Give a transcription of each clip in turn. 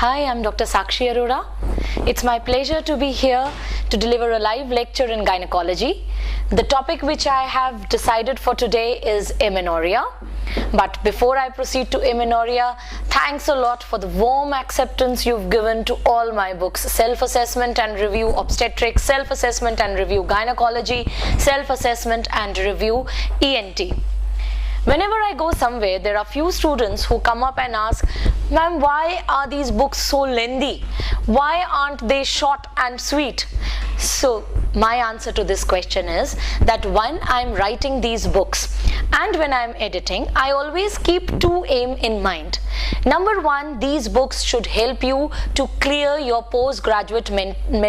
Hi, I'm Dr. Sakashi Arora. It's my pleasure to be here to deliver a live lecture in gynecology. The topic which I have decided for today is amenorrhea. But before I proceed to amenorrhea, thanks a lot for the warm acceptance you've given to all my books: Self-Assessment and Review Obstetrics, Self-Assessment and Review Gynecology, Self-Assessment and Review ENT. Whenever I go somewhere, there are few students who come up and ask, "Ma'am, why are these books so lengthy? Why aren't they short and sweet?" So my answer to this question is that when I'm writing these books and when I'm editing, I always keep two aims in mind. Number one, these books should help you to clear your postgraduate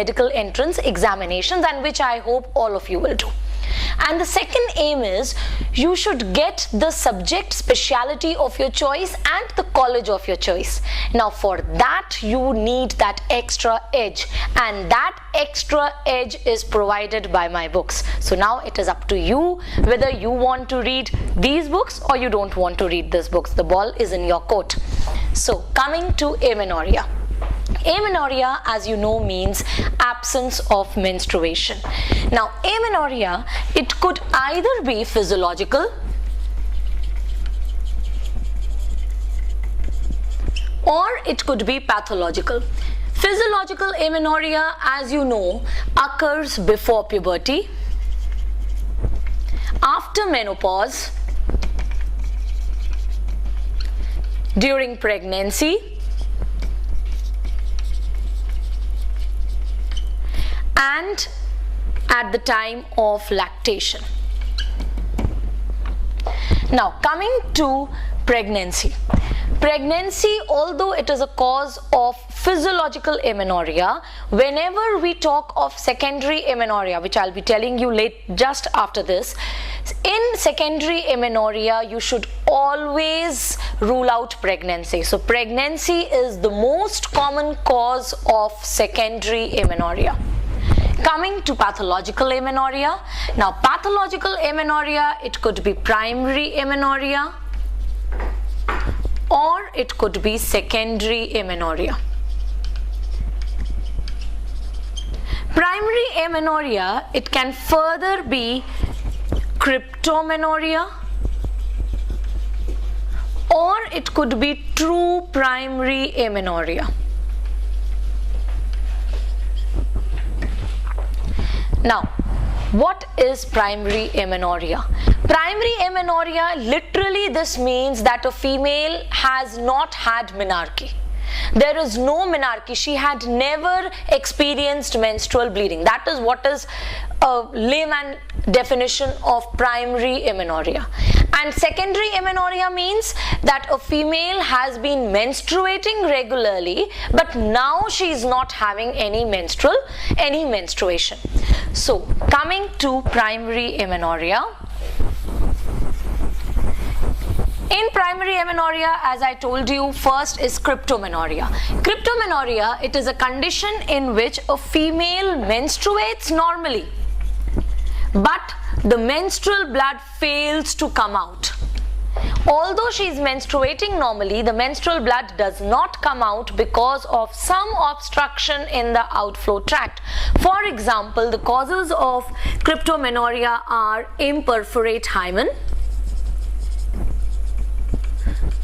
medical entrance examinations, and which I hope all of you will do. And the second aim is you should get the subject speciality of your choice and the college of your choice. Now for that you need that extra edge, and that extra edge is provided by my books. So now it is up to you whether you want to read these books or you don't want to read these books. The ball is in your court. So coming to amenorrhea. Amenorrhea, as you know, means absence of menstruation. Now amenorrhea, it could either be physiological or it could be pathological. Physiolocal amenorrhea, as you know, occurs before puberty, after menopause, during pregnancy, and at the time of lactation. Now coming to pregnancy. Pregnancy, although it is a cause of physiological amenorrhea, whenever we talk of secondary amenorrhea, which I'll be telling you just after this, in secondary amenorrhea you should always rule out pregnancy. So pregnancy is the most common cause of secondary amenorrhea. Coming to pathological amenorrhea. Now pathological amenorrhea, it could be primary amenorrhea or it could be secondary amenorrhea. Primary amenorrhea, it can further be cryptomenorrhea or it could be true primary amenorrhea. Now, what is primary amenorrhea? Primary amenorrhea, literally this means that a female has not had menarche. There is no menarche. She had never experienced menstrual bleeding. That is what is a layman definition of primary amenorrhea. And secondary amenorrhea means that a female has been menstruating regularly, but now she is not having any menstruation. So coming to primary amenorrhea. In primary amenorrhea, as I told you, first is cryptomenorrhea. Cryptomenorrhea, it is a condition in which a female menstruates normally, but the menstrual blood fails to come out. Although she is menstruating normally, the menstrual blood does not come out because of some obstruction in the outflow tract. For example, the causes of cryptomenorrhea are imperforate hymen,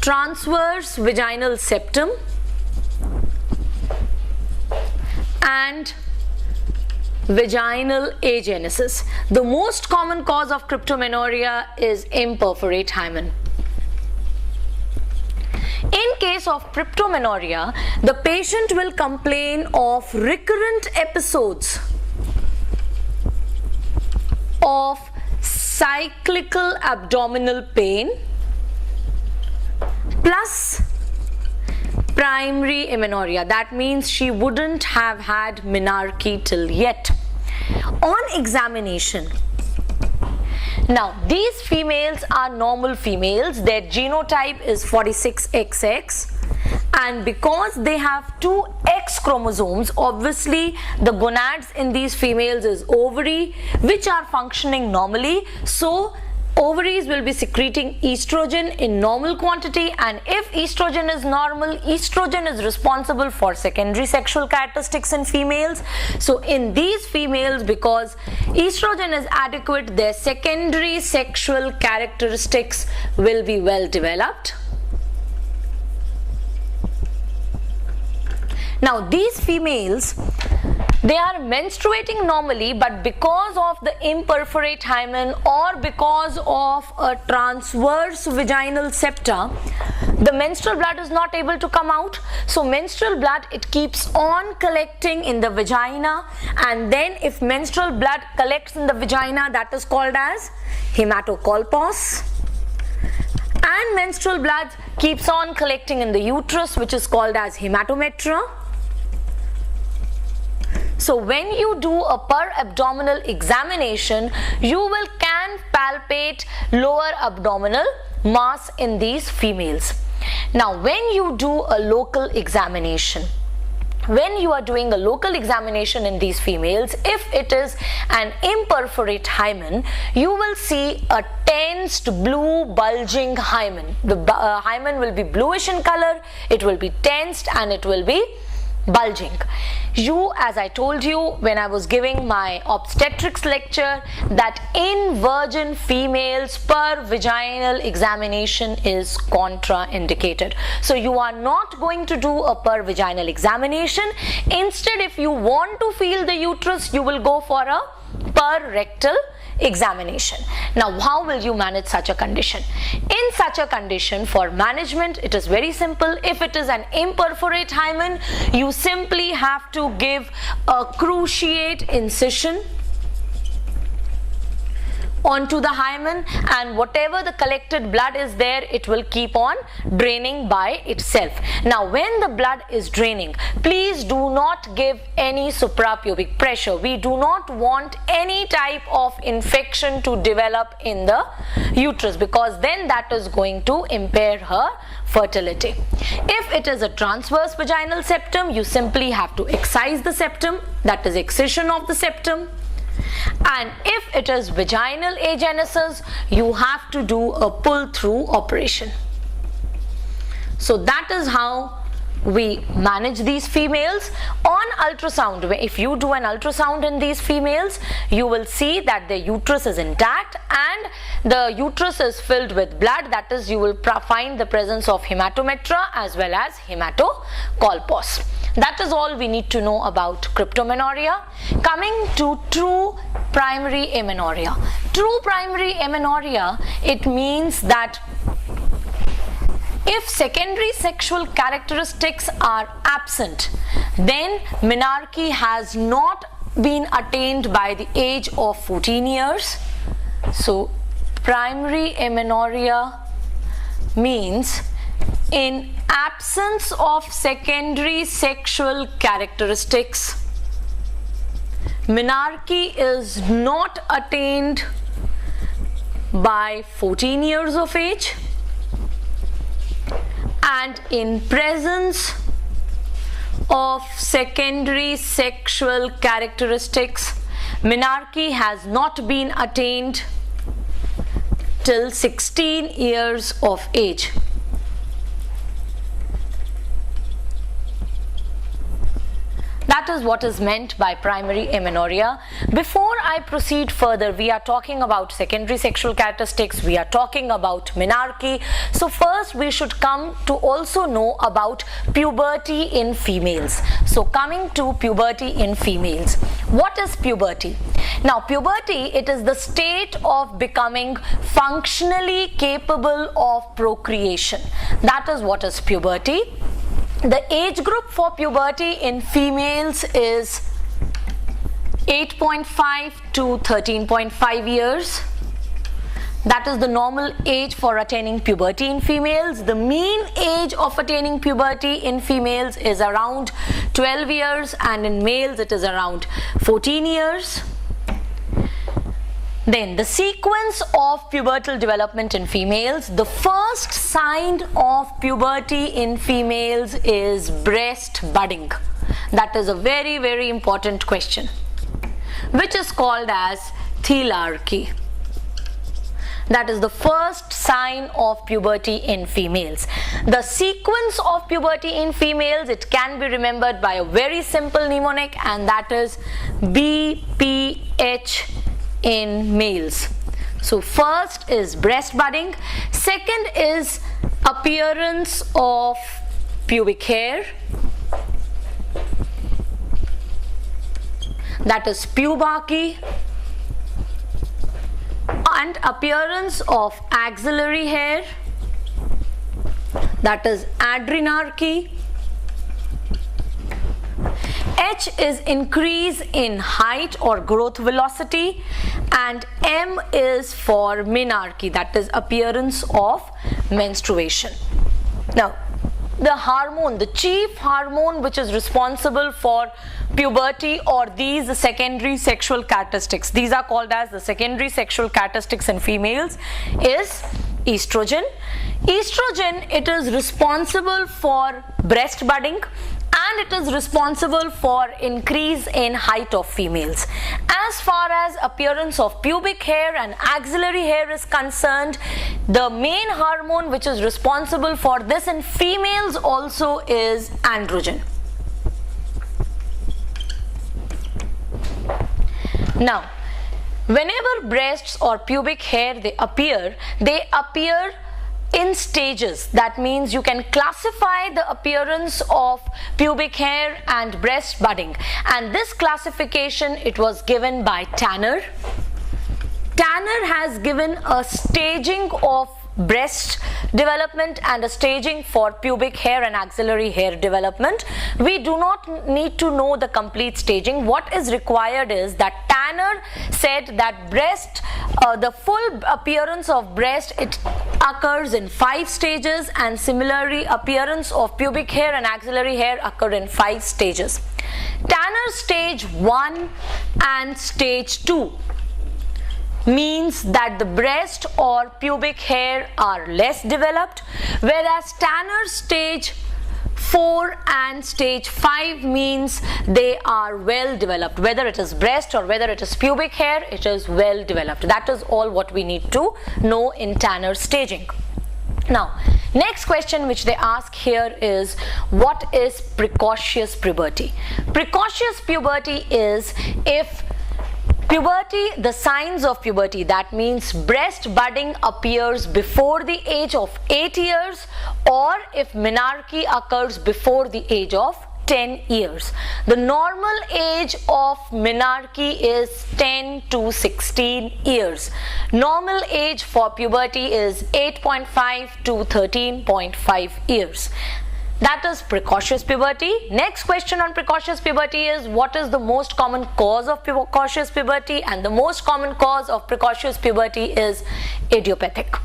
transverse vaginal septum, and vaginal agenesis. The most common cause of cryptomenorrhea is imperforate hymen. In case of cryptomenorrhea, the patient will complain of recurrent episodes of cyclical abdominal pain plus primary amenorrhea. That means she wouldn't have had menarche till yet. On examination, now these females are normal females. Their genotype is 46XX, and because they have two X chromosomes, obviously the gonads in these females is ovary, which are functioning normally. So ovaries will be secreting estrogen in normal quantity, and if estrogen is normal, estrogen is responsible for secondary sexual characteristics in females. So in these females, because estrogen is adequate, their secondary sexual characteristics will be well developed. Now these females, they are menstruating normally, but because of the imperforate hymen or because of a transverse vaginal septa, the menstrual blood is not able to come out. So menstrual blood, it keeps on collecting in the vagina, and then if menstrual blood collects in the vagina, that is called as hematocolpos. And menstrual blood keeps on collecting in the uterus, which is called as hematometra. So when you do a per abdominal examination, you can palpate lower abdominal mass in these females. Now when you do a local examination, when you are doing a local examination in these females, if it is an imperforate hymen, you will see a tensed blue bulging hymen. The hymen will be bluish in color, it will be tensed, and it will be bulging. As I told you when I was giving my obstetrics lecture, that in virgin females per vaginal examination is contraindicated. So you are not going to do a per vaginal examination. Instead, if you want to feel the uterus, you will go for a per rectal examination. Now how will you manage such a condition? In such a condition, for management, it is very simple. If it is an imperforate hymen, you simply have to give a cruciate incision onto the hymen, and whatever the collected blood is there, it will keep on draining by itself. Now when the blood is draining, please do not give any suprapubic pressure. We do not want any type of infection to develop in the uterus, because then that is going to impair her fertility. If it is a transverse vaginal septum, you simply have to excise the septum, that is excision of the septum. And if it is vaginal agenesis, you have to do a pull-through operation. So that is how we manage these females. On ultrasound, if you do an ultrasound in these females, you will see that the uterus is intact and the uterus is filled with blood. That is, you will find the presence of hematometra as well as hematocolpos. That is all we need to know about cryptomenorrhea. Coming to true primary amenorrhea. True primary amenorrhea, it means that if secondary sexual characteristics are absent, then menarche has not been attained by the age of 14 years. So primary amenorrhea means in absence of secondary sexual characteristics, menarche is not attained by 14 years of age, and in presence of secondary sexual characteristics, menarche has not been attained till 16 years of age. That is what is meant by primary amenorrhea. Before I proceed further, we are talking about secondary sexual characteristics, we are talking about menarche. So first we should come to also know about puberty in females. So coming to puberty in females. What is puberty? Now puberty, it is the state of becoming functionally capable of procreation. That is what is puberty. The age group for puberty in females is 8.5 to 13.5 years. That is the normal age for attaining puberty in females. The mean age of attaining puberty in females is around 12 years, and in males it is around 14 years. Then the sequence of pubertal development in females. The first sign of puberty in females is breast budding. That is a very, very important question, which is called as thelarchy. That is the first sign of puberty in females. The sequence of puberty in females, it can be remembered by a very simple mnemonic, and that is BPH in males. So first is breast budding, second is appearance of pubic hair, that is pubarchy, and appearance of axillary hair, that is adrenarche. H is increase in height or growth velocity, and M is for menarche, that is appearance of menstruation. Now, the hormone, the chief hormone which is responsible for puberty, or these secondary sexual characteristics, these are called as the secondary sexual characteristics in females, is estrogen. Estrogen, it is responsible for breast budding, and it is responsible for increase in height of females. As far as appearance of pubic hair and axillary hair is concerned, the main hormone which is responsible for this in females also is androgen. Now, whenever breasts or pubic hair they appear in stages. That means you can classify the appearance of pubic hair and breast budding, and this classification, it was given by Tanner. Tanner has given a staging of breast development and a staging for pubic hair and axillary hair development. We do not need to know the complete staging. What is required is that Tanner said that breast, the full appearance of breast, it occurs in 5 stages, and similarly appearance of pubic hair and axillary hair occur in 5 stages. Tanner stage 1 and stage 2 means that the breast or pubic hair are less developed, whereas Tanner stage 4 and stage 5 means they are well developed. Whether it is breast or whether it is pubic hair, it is well developed. That is all what we need to know in Tanner staging. Now, next question which they ask here is, what is precocious puberty? Precocious puberty is if puberty, the signs of puberty, that means breast budding appears before the age of 8 years, or if menarche occurs before the age of 10 years. The normal age of menarche is 10 to 16 years. Normal age for puberty is 8.5 to 13.5 years. That is precocious puberty. Next question on precocious puberty is, what is the most common cause of precocious puberty? And the most common cause of precocious puberty is idiopathic.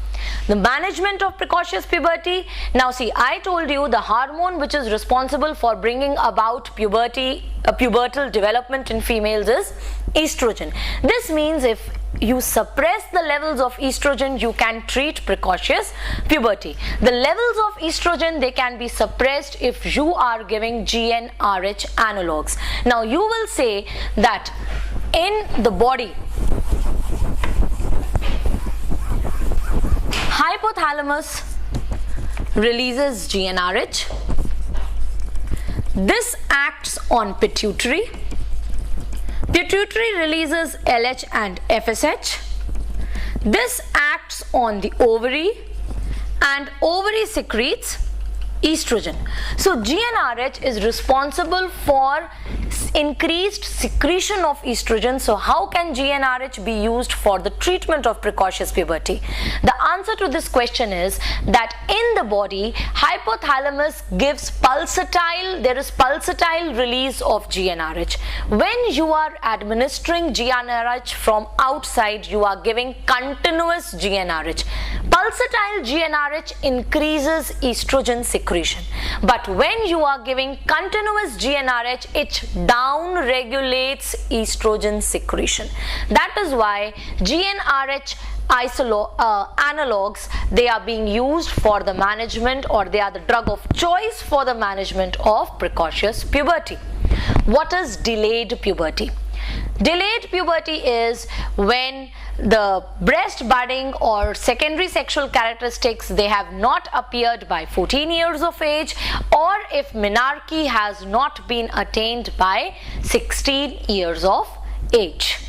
The management of precocious puberty. Now see, I told you the hormone which is responsible for bringing about puberty, pubertal development in females is estrogen. This means if you suppress the levels of estrogen, you can treat precocious puberty. The levels of estrogen, they can be suppressed if you are giving GnRH analogs. Now you will say that in the body, hypothalamus releases GnRH. This acts on pituitary. Pituitary releases LH and FSH. This acts on the ovary, and ovary secretes estrogen. So GnRH is responsible for increased secretion of estrogen. So how can GnRH be used for the treatment of precocious puberty? The answer to this question is that in the body, hypothalamus gives pulsatile, there is pulsatile release of GnRH. When you are administering GnRH from outside, you are giving continuous GnRH. Pulsatile GnRH increases estrogen secretion, but when you are giving continuous GnRH, it down regulates estrogen secretion. That is why GnRH analogs, they are being used for the management, or they are the drug of choice for the management of precocious puberty. What is delayed puberty? Delayed puberty is when the breast budding or secondary sexual characteristics, they have not appeared by 14 years of age, or if menarche has not been attained by 16 years of age.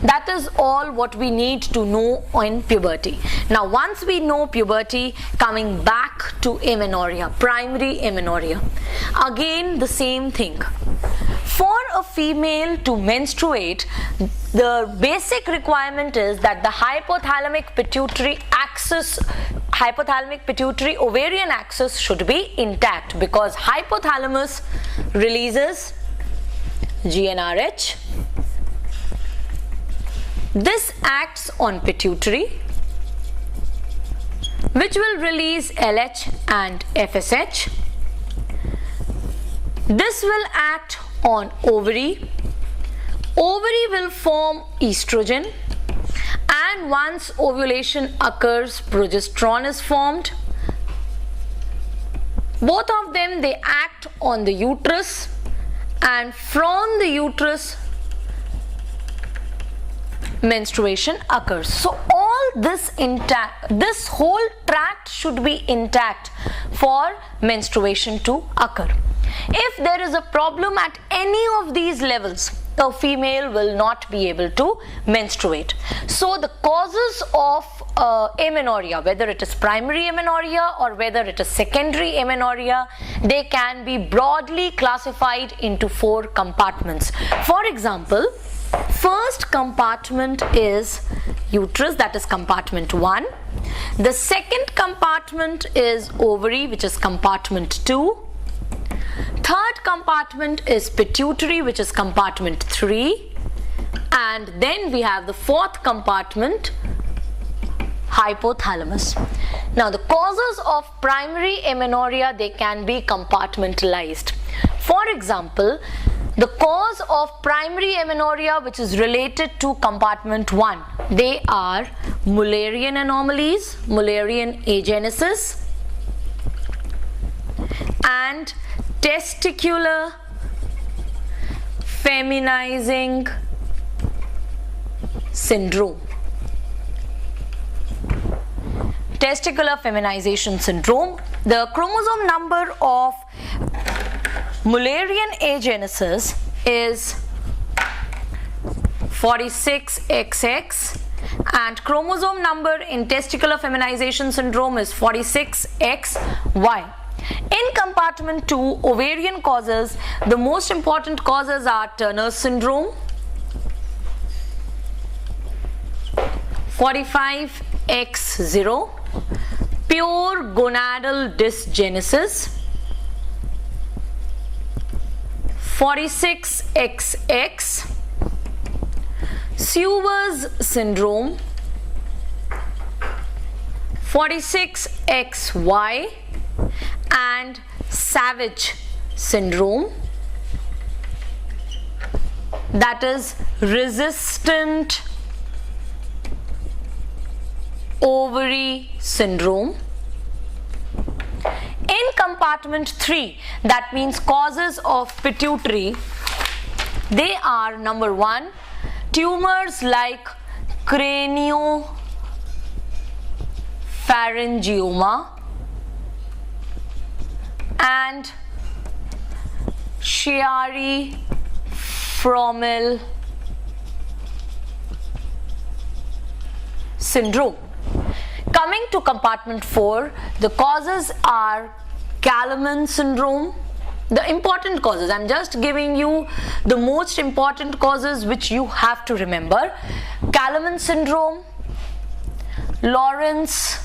That is all what we need to know in puberty. Now once we know puberty, coming back to amenorrhea, primary amenorrhea, again the same thing. For a female to menstruate, the basic requirement is that the hypothalamic pituitary ovarian axis should be intact, because hypothalamus releases GnRH. This acts on pituitary, which will release LH and FSH. This will act on ovary. Ovary will form estrogen, and once ovulation occurs, progesterone is formed. Both of them, they act on the uterus, and from the uterus menstruation occurs. So all this intact, this whole tract should be intact for menstruation to occur. If there is a problem at any of these levels, a female will not be able to menstruate. So the causes of amenorrhea, whether it is primary amenorrhea or whether it is secondary amenorrhea, they can be broadly classified into 4 compartments. For example, first compartment is uterus, that is compartment 1. The second compartment is ovary, which is compartment 2. Third compartment is pituitary, which is compartment 3. And then we have the fourth compartment, hypothalamus. Now the causes of primary amenorrhea, they can be compartmentalized. For example, the cause of primary amenorrhea, which is related to compartment 1, they are Mullerian anomalies, Mullerian agenesis, and testicular feminizing syndrome. Testicular feminization syndrome, the chromosome number of Mullerian agenesis is 46XX, and chromosome number in testicular feminization syndrome is 46XY. In compartment 2, ovarian causes, the most important causes are Turner syndrome, 45X0, pure gonadal dysgenesis, 46XX, Sewer's syndrome, 46XY, and Savage syndrome, that is resistant ovary syndrome. In compartment 3, that means causes of pituitary, they are number 1, tumors like craniopharyngioma and Chiari-Frommel syndrome. Coming to compartment 4, the causes are Kalaman syndrome. The important causes, I'm just giving you the most important causes which you have to remember. Kalaman syndrome, Lawrence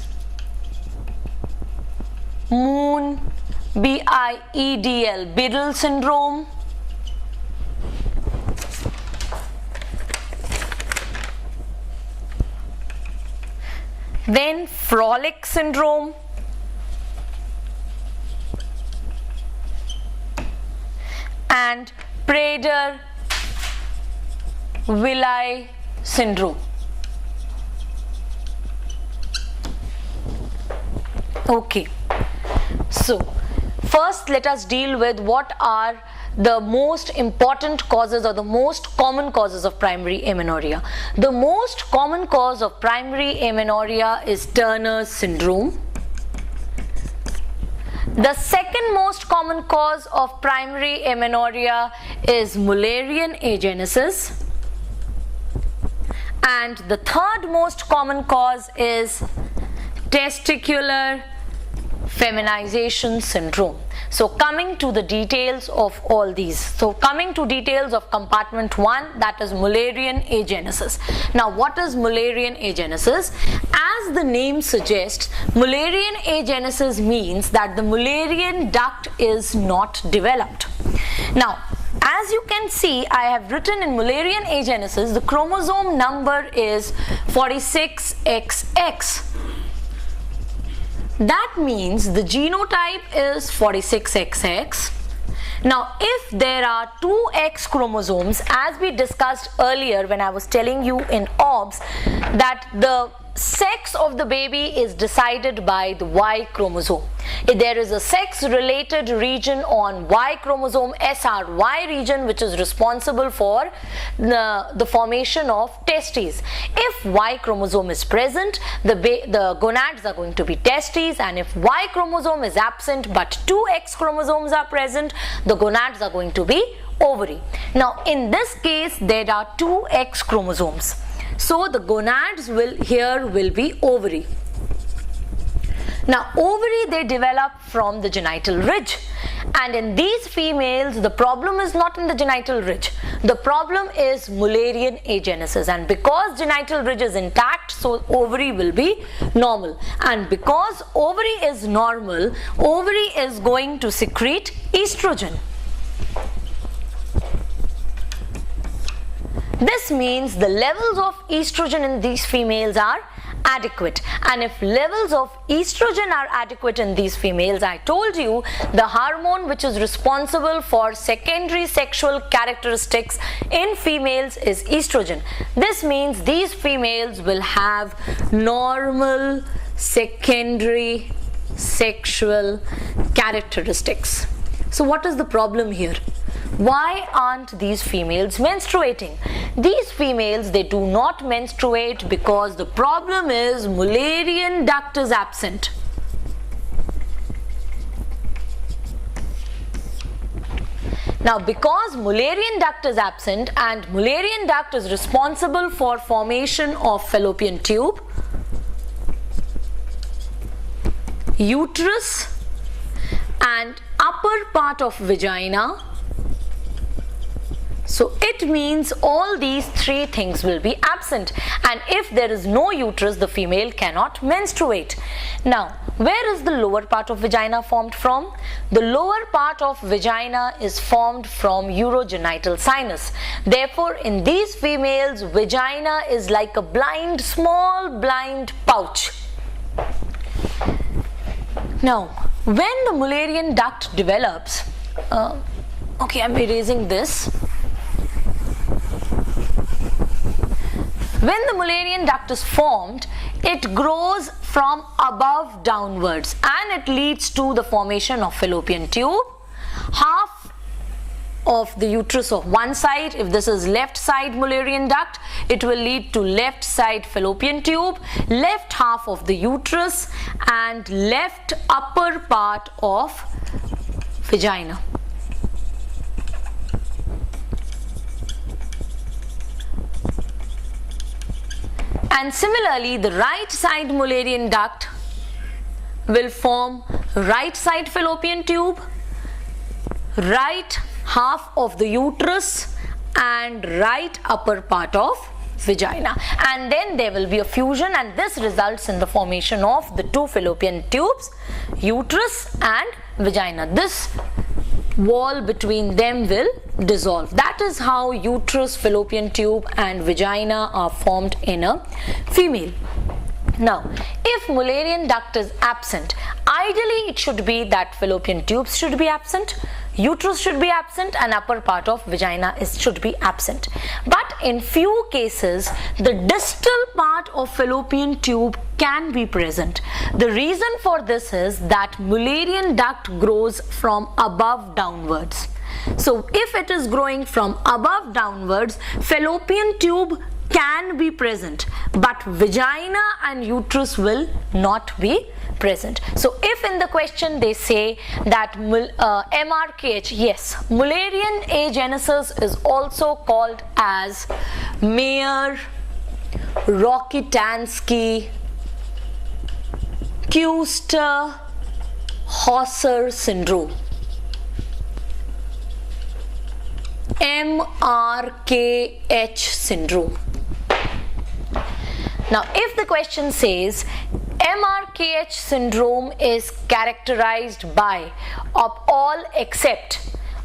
Moon, BIEDL, Biddle syndrome, then Frolic syndrome, and Prader-Willi syndrome. Okay, so First, let us deal with what are the most important causes or the most common causes of primary amenorrhea. The most common cause of primary amenorrhea is Turner's syndrome. The second most common cause of primary amenorrhea is Mullerian agenesis. And the third most common cause is testicular feminization syndrome. So coming to the details of all these. So coming to details of compartment 1, that is Mullerian agenesis. Now what is Mullerian agenesis? As the name suggests, Mullerian agenesis means that the Mullerian duct is not developed. Now as you can see, I have written in Mullerian agenesis, the chromosome number is 46XX. That means the genotype is 46XX. Now if there are two X chromosomes, as we discussed earlier when I was telling you in OBS that the sex of the baby is decided by the Y chromosome. If there is a sex related region on Y chromosome, SRY region, which is responsible for the formation of testes. If Y chromosome is present, the gonads are going to be testes, and if Y chromosome is absent but two X chromosomes are present, the gonads are going to be ovary. Now in this case there are two X chromosomes. So the gonads will be ovary. Now ovary, they develop from the genital ridge, and in these females the problem is not in the genital ridge. The problem is Mullerian agenesis, and because genital ridge is intact, so ovary will be normal, and because ovary is normal, ovary is going to secrete estrogen. This means the levels of estrogen in these females are adequate, and if levels of estrogen are adequate in these females, I told you the hormone which is responsible for secondary sexual characteristics in females is estrogen. This means these females will have normal secondary sexual characteristics. So what is the problem here? Why aren't these females menstruating? These females, they do not menstruate because the problem is Mullerian duct is absent. Now because Mullerian duct is absent, and Mullerian duct is responsible for formation of fallopian tube, uterus and upper part of vagina, so it means all these three things will be absent, and if there is no uterus, the female cannot menstruate. Now where is the lower part of vagina formed from? The lower part of vagina is formed from urogenital sinus. Therefore in these females, vagina is like a small blind pouch. Now when the Mullerian duct develops, okay, I'm erasing this. When the Mullerian duct is formed, it grows from above downwards, and it leads to the formation of fallopian tube. Half of the uterus of one side, if this is left side Mullerian duct, it will lead to left side fallopian tube, left half of the uterus, and left upper part of vagina. And similarly, the right side Mullerian duct will form right side fallopian tube, right half of the uterus, and right upper part of vagina, and then there will be a fusion, and this results in the formation of the two fallopian tubes, uterus and vagina. This wall between them will dissolve. That is how uterus, fallopian tube and vagina are formed in a female. Now, if Mullerian duct is absent, ideally it should be that fallopian tubes should be absent, uterus should be absent, and upper part of vagina should be absent. But in few cases, the distal part of fallopian tube can be present. The reason for this is that Mullerian duct grows from above downwards. So if it is growing from above downwards, fallopian tube can be present, but vagina and uterus will not be present. So if in the question they say that MRKH, yes, Mullerian agenesis is also called as Mayer-Rokitansky Kuster-Hauser syndrome. MRKH syndrome. Now if the question says MRKH syndrome is characterized by all except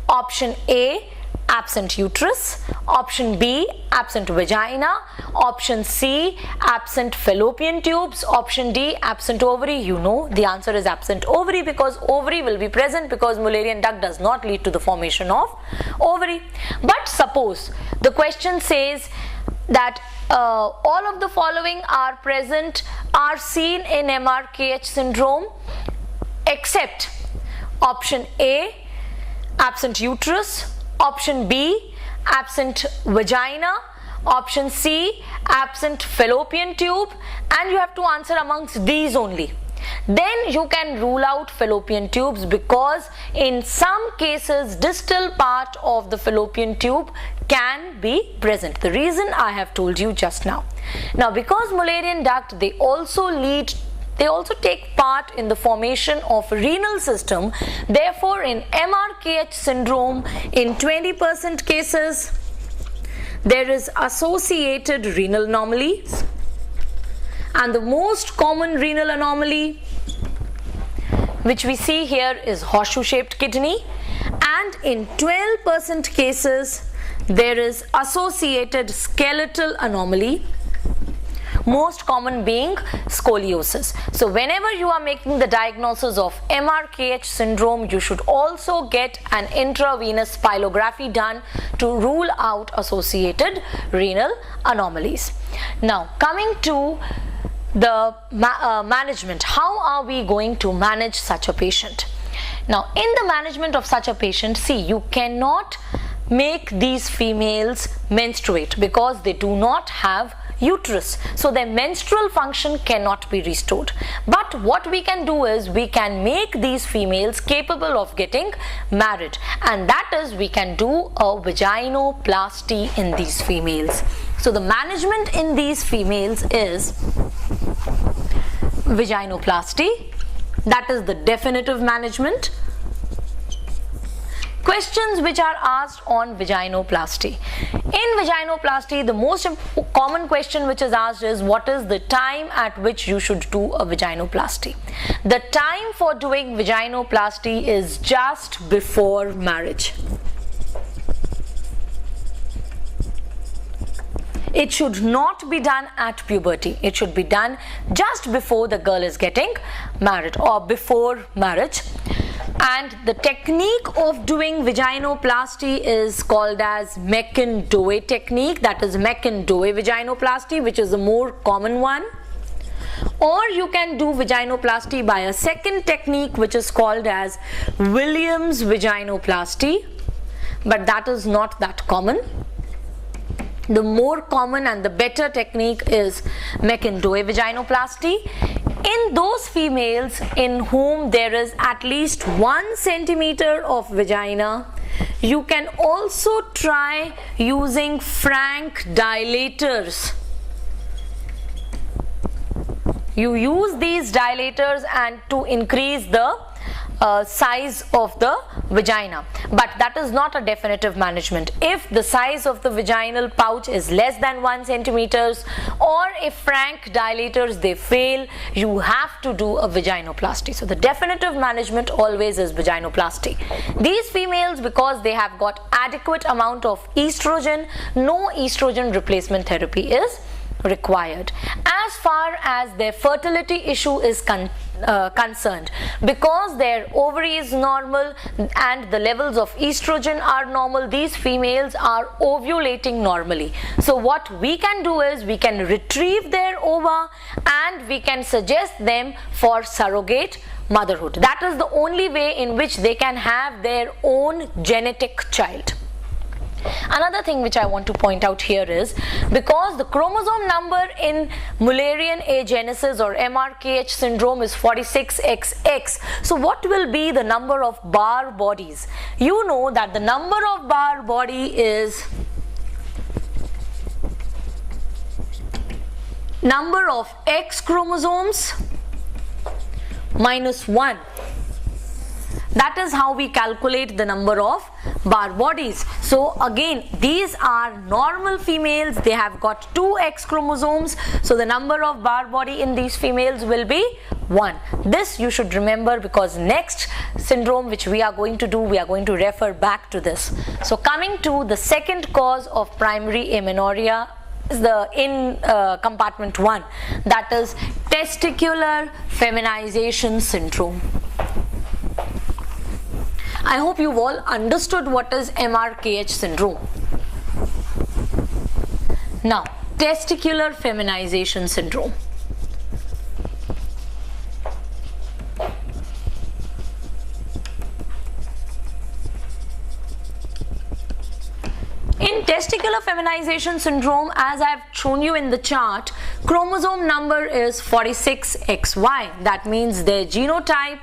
option A, absent uterus, option B, absent vagina, option C, absent fallopian tubes, option D, absent ovary, you know the answer is absent ovary, because ovary will be present because Mullerian duct does not lead to the formation of ovary. But suppose the question says that all of the following are present, are seen in MRKH syndrome except option A, absent uterus, option B, absent vagina, option C, absent fallopian tube, and you have to answer amongst these only. Then you can rule out fallopian tubes, because in some cases distal part of the fallopian tube can be present. The reason I have told you just now. Now because Mullerian duct, they also take part in the formation of renal system. Therefore in MRKH syndrome, in 20% cases there is associated renal anomalies, and the most common renal anomaly which we see here is horseshoe shaped kidney, and in 12% cases there is associated skeletal anomaly, most common being scoliosis. So whenever you are making the diagnosis of MRKH syndrome, you should also get an intravenous spilography done to rule out associated renal anomalies. Now coming to the management, how are we going to manage such a patient? Now in the management of such a patient, see, you cannot make these females menstruate because they do not have uterus, so their menstrual function cannot be restored. But what we can do is we can make these females capable of getting married, and that is we can do a vaginoplasty in these females. So the management in these females is vaginoplasty, that is the definitive management. Questions which are asked on vaginoplasty. In vaginoplasty, the most common question which is asked is, what is the time at which you should do a vaginoplasty? The time for doing vaginoplasty is just before marriage. It should not be done at puberty. It should be done just before the girl is getting married or before marriage. And the technique of doing vaginoplasty is called as Mecken-Dewey technique, that is Mecken-Dewey vaginoplasty, which is the more common one. Or you can do vaginoplasty by a second technique which is called as Williams vaginoplasty, but that is not that common. The more common and the better technique is Mecken-Dewey vaginoplasty. In those females in whom there is at least 1 centimeter of vagina, you can also try using Frank dilators. You use these dilators and to increase the size of the vagina, but that is not a definitive management. If the size of the vaginal pouch is less than 1 centimeters, or if Frank dilators they fail, you have to do a vaginoplasty. So the definitive management always is vaginoplasty. These females, because they have got adequate amount of estrogen, no estrogen replacement therapy is required. As far as their fertility issue is concerned. Because their ovary is normal and the levels of estrogen are normal, these females are ovulating normally. So what we can do is we can retrieve their ova and we can suggest them for surrogate motherhood. That is the only way in which they can have their own genetic child. Another thing which I want to point out here is, because the chromosome number in Mullerian agenesis or MRKH syndrome is 46XX, so what will be the number of Barr bodies? You know that the number of Barr body is number of X chromosomes minus 1. That is how we calculate the number of Barr bodies. So again, these are normal females, they have got 2 X chromosomes, so the number of Barr body in these females will be 1. This you should remember, because next syndrome which we are going to do, we are going to refer back to this. So coming to the second cause of primary amenorrhea is in compartment 1, that is testicular feminization syndrome. I hope you've all understood what is MRKH syndrome. Now, testicular feminization syndrome. In testicular feminization syndrome, as I have shown you in the chart, chromosome number is 46XY. That means their genotype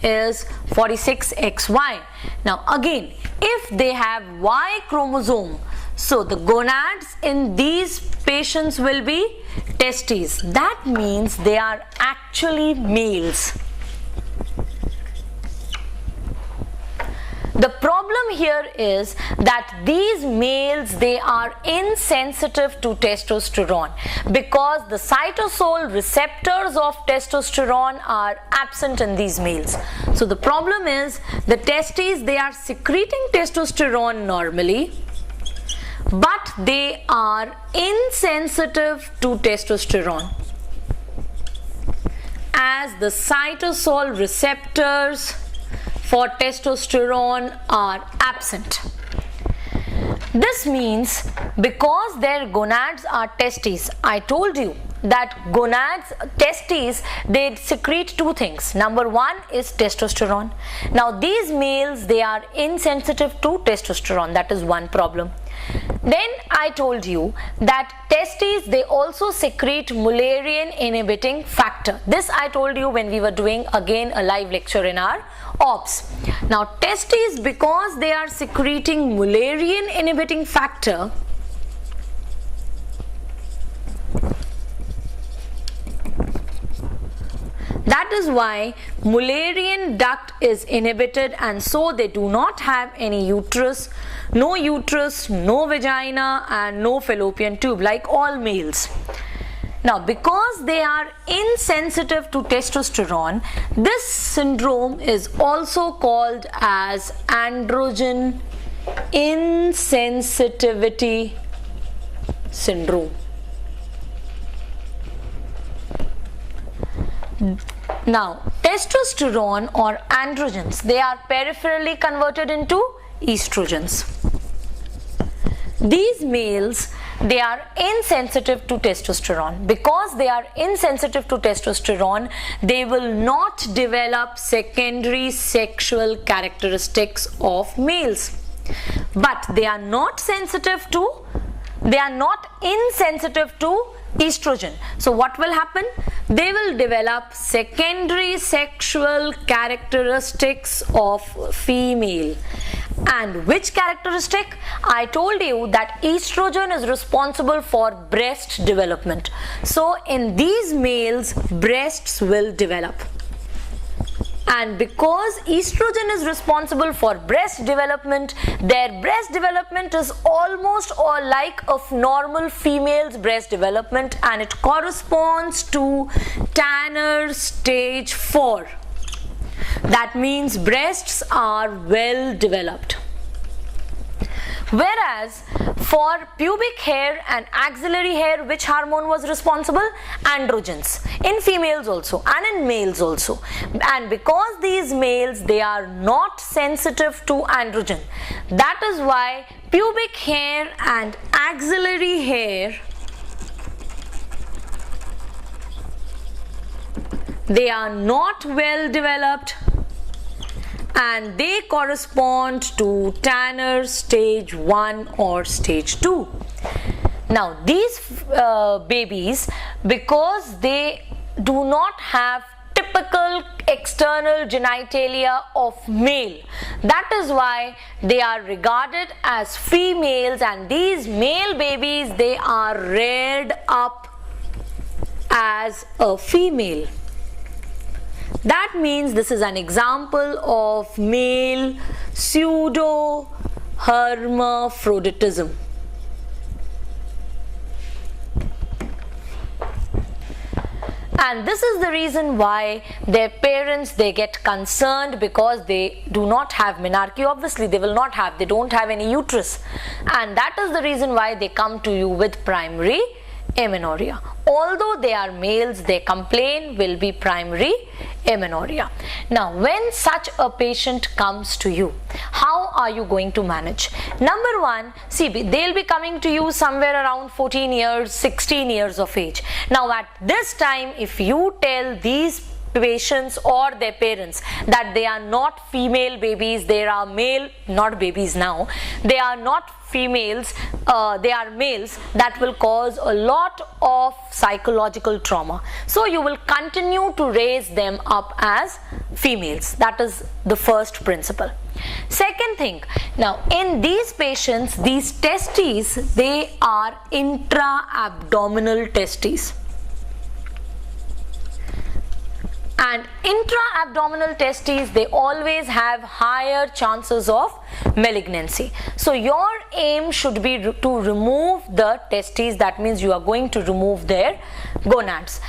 is 46XY. Now again, if they have Y chromosome, so the gonads in these patients will be testes. That means they are actually males. The problem here is that these males, they are insensitive to testosterone because the cytosol receptors of testosterone are absent in these males. So the problem is the testes, they are secreting testosterone normally, but they are insensitive to testosterone, as the cytosol receptors for testosterone are absent. This means because their gonads are testes, I told you that gonads, testes, they secrete 2 things. Number 1 is testosterone. Now these males, they are insensitive to testosterone. That is one problem. Then I told you that testes, they also secrete Mullerian inhibiting factor. This I told you when we were doing again a live lecture in our OBS. Now testes, because they are secreting Mullerian inhibiting factor, that is why Mullerian duct is inhibited, and so they do not have any uterus, no vagina and no fallopian tube like all males. Now because they are insensitive to testosterone, this syndrome is also called as androgen insensitivity syndrome. Now testosterone or androgens, they are peripherally converted into estrogens. These males, they are insensitive to testosterone. Because they are insensitive to testosterone, they will not develop secondary sexual characteristics of males. But they are not insensitive to estrogen. So what will happen? They will develop secondary sexual characteristics of female. And which characteristic? I told you that estrogen is responsible for breast development. So in these males, breasts will develop. And because estrogen is responsible for breast development, their breast development is almost or like of normal female's breast development, and it corresponds to Tanner stage 4. That means breasts are well developed. Whereas For pubic hair and axillary hair, which hormone was responsible? Androgens, in females also and in males also. And because these males, they are not sensitive to androgen, that is why pubic hair and axillary hair, they are not well developed and they correspond to Tanner stage 1 or stage 2. Now these babies, because they do not have typical external genitalia of male, that is why they are regarded as females, and these male babies, they are reared up as a female. That means this is an example of male pseudo hermaphroditism. And this is the reason why their parents, they get concerned, because they do not have menarche. Obviously they don't have any uterus, and that is the reason why they come to you with primary amenorrhea. Although they are males, their complaint will be primary amenorrhea. Now when such a patient comes to you, how are you going to manage? Number one, see, they'll be coming to you somewhere around 14 years, 16 years of age. Now at this time, if you tell these patients or their parents that they are not female babies, they are male, not babies now, they are not females, they are males, that will cause a lot of psychological trauma. So you will continue to raise them up as females. That is the first principle. Second thing, now in these patients, these testes, they are intra-abdominal testes. And intra-abdominal testes, they always have higher chances of malignancy. So your aim should be to remove the testes. That means you are going to remove their gonads.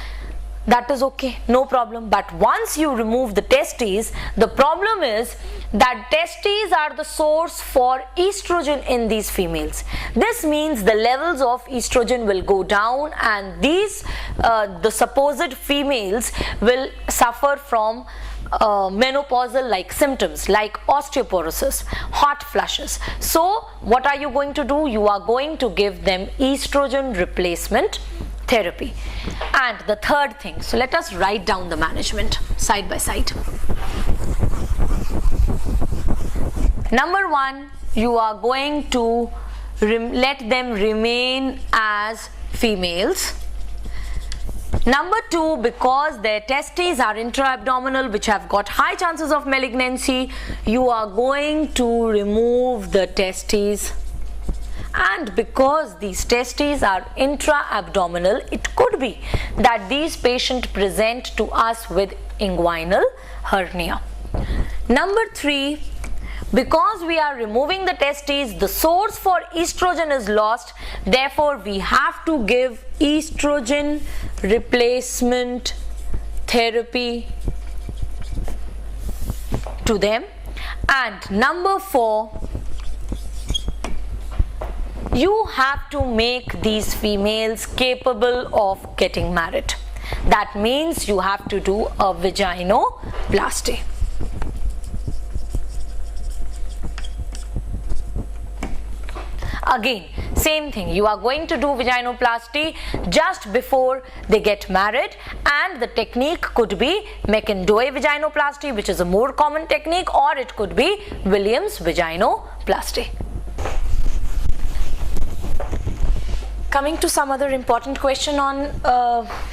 That is okay, no problem. But once you remove the testes, the problem is that testes are the source for estrogen in these females. This means the levels of estrogen will go down, and these the supposed females will suffer from menopausal like symptoms like osteoporosis, hot flushes. So what are you going to do? You are going to give them estrogen replacement therapy. And the third thing, so let us write down the management side by side. Number one, you are going to let them remain as females. Number two, because their testes are intra-abdominal, which have got high chances of malignancy, you are going to remove the testes. And because these testes are intra-abdominal, it could be that these patients present to us with inguinal hernia. Number three, because we are removing the testes, the source for estrogen is lost. Therefore, we have to give estrogen replacement therapy to them. And number four, you have to make these females capable of getting married. That means you have to do a vaginoplasty. Again, same thing, you are going to do vaginoplasty just before they get married, and the technique could be McIndoe vaginoplasty, which is a more common technique, or it could be Williams vaginoplasty. Coming to some other important question on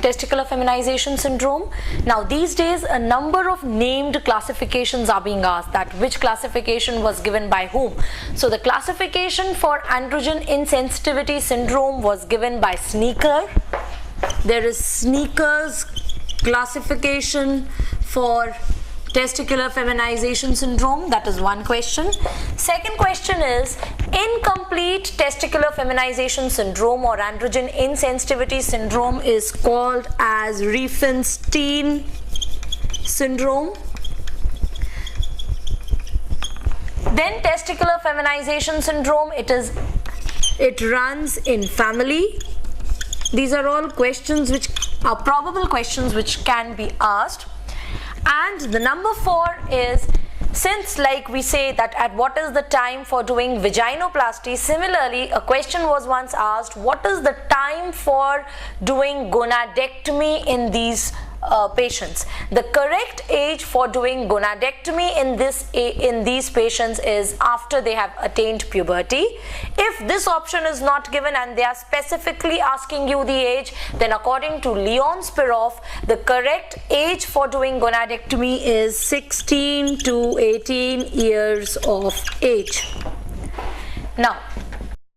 testicular feminization syndrome. Now these days a number of named classifications are being asked, that which classification was given by whom. So the classification for androgen insensitivity syndrome was given by Sneaker. There is Sneaker's classification for testicular feminization syndrome. That is one question. Second question is, incomplete testicular feminization syndrome or androgen insensitivity syndrome is called as Riefenstein syndrome. Then testicular feminization syndrome, it is it runs in family. These are all questions which are probable questions which can be asked. And the number 4 is, since like we say that at what is the time for doing vaginoplasty, similarly a question was once asked, what is the time for doing gonadectomy in these patients? The correct age for doing gonadectomy in these patients is after they have attained puberty. If this option is not given and they are specifically asking you the age, then according to Leon Spiroff, the correct age for doing gonadectomy is 16 to 18 years of age. Now,